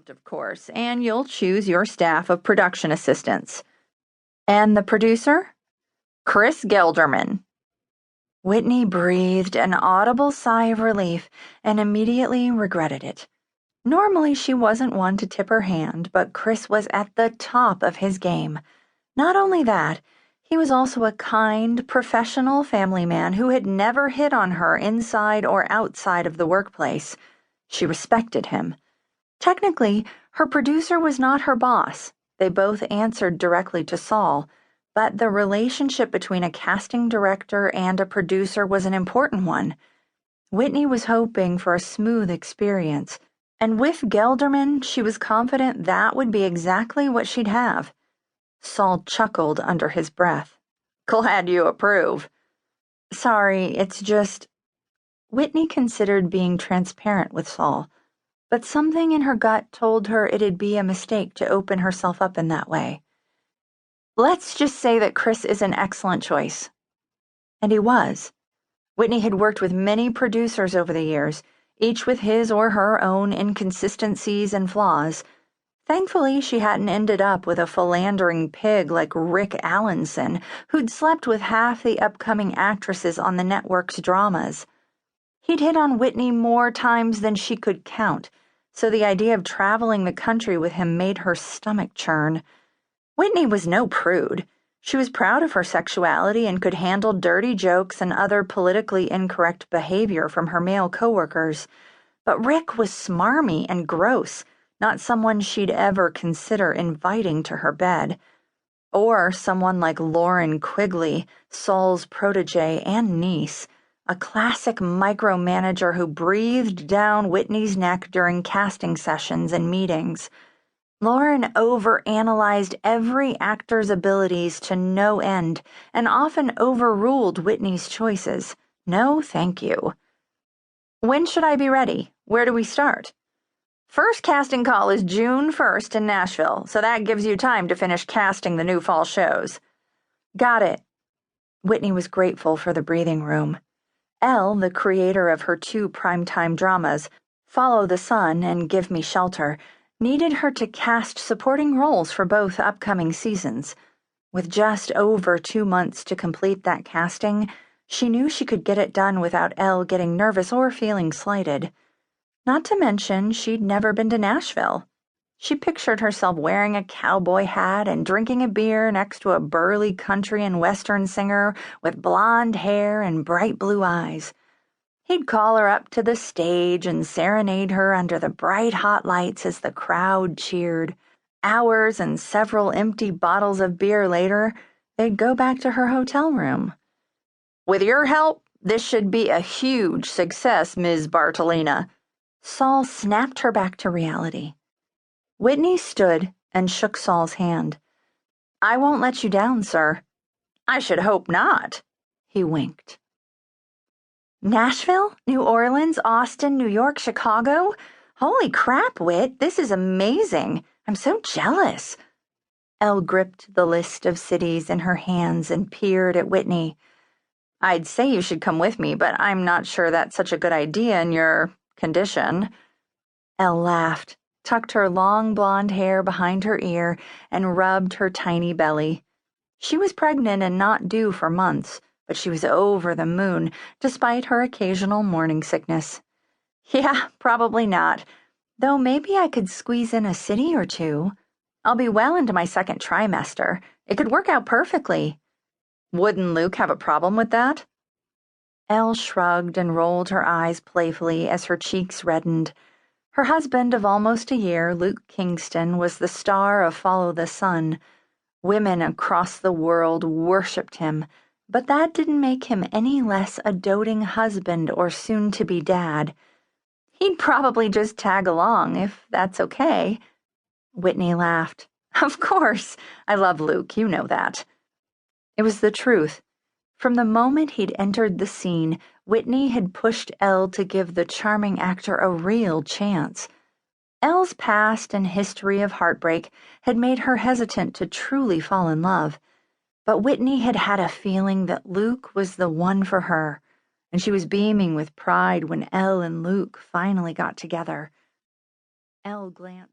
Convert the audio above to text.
of course, and you'll choose your staff of production assistants. And the producer? Chris Gelderman. Whitney breathed an audible sigh of relief and immediately regretted it. Normally, she wasn't one to tip her hand, but Chris was at the top of his game. Not only that, he was also a kind, professional family man who had never hit on her inside or outside of the workplace. She respected him. Technically, her producer was not her boss. They both answered directly to Saul, but the relationship between a casting director and a producer was an important one. Whitney was hoping for a smooth experience, and with Gelderman, she was confident that would be exactly what she'd have. Saul chuckled under his breath. Glad you approve. Sorry, it's just... Whitney considered being transparent with Saul, but something in her gut told her it'd be a mistake to open herself up in that way. Let's just say that Chris is an excellent choice. And he was. Whitney had worked with many producers over the years, each with his or her own inconsistencies and flaws. Thankfully, she hadn't ended up with a philandering pig like Rick Allenson, who'd slept with half the upcoming actresses on the network's dramas. He'd hit on Whitney more times than she could count, so the idea of traveling the country with him made her stomach churn. Whitney was no prude. She was proud of her sexuality and could handle dirty jokes and other politically incorrect behavior from her male coworkers. But Rick was smarmy and gross, not someone she'd ever consider inviting to her bed. Or someone like Lauren Quigley, Saul's protege and niece, a classic micromanager who breathed down Whitney's neck during casting sessions and meetings. Lauren overanalyzed every actor's abilities to no end and often overruled Whitney's choices. No, thank you. When should I be ready? Where do we start? First casting call is June 1st in Nashville, so that gives you time to finish casting the new fall shows. Got it. Whitney was grateful for the breathing room. Elle, the creator of her 2 primetime dramas, Follow the Sun and Give Me Shelter, needed her to cast supporting roles for both upcoming seasons. With just over 2 months to complete that casting, she knew she could get it done without Elle getting nervous or feeling slighted. Not to mention, she'd never been to Nashville. She pictured herself wearing a cowboy hat and drinking a beer next to a burly country and western singer with blonde hair and bright blue eyes. He'd call her up to the stage and serenade her under the bright hot lights as the crowd cheered. Hours and several empty bottles of beer later, they'd go back to her hotel room. With your help, this should be a huge success, Ms. Bartolina. Saul snapped her back to reality. Whitney stood and shook Saul's hand. I won't let you down, sir. I should hope not. He winked. Nashville? New Orleans? Austin? New York? Chicago? Holy crap, Whit, this is amazing. I'm so jealous. Elle gripped the list of cities in her hands and peered at Whitney. I'd say you should come with me, but I'm not sure that's such a good idea in your condition. Elle laughed, tucked her long blonde hair behind her ear, and rubbed her tiny belly. She was pregnant and not due for months, but she was over the moon, despite her occasional morning sickness. Yeah, probably not, though maybe I could squeeze in a city or 2. I'll be well into my 2nd trimester. It could work out perfectly. Wouldn't Luke have a problem with that? Elle shrugged and rolled her eyes playfully as her cheeks reddened. Her husband of almost a year, Luke Kingston, was the star of Follow the Sun. Women across the world worshipped him, but that didn't make him any less a doting husband or soon-to-be dad. He'd probably just tag along, if that's okay. Whitney laughed. Of course. I love Luke, you know that. It was the truth. From the moment he'd entered the scene, Whitney had pushed Elle to give the charming actor a real chance. Elle's past and history of heartbreak had made her hesitant to truly fall in love, but Whitney had had a feeling that Luke was the one for her, and she was beaming with pride when Elle and Luke finally got together. Elle glanced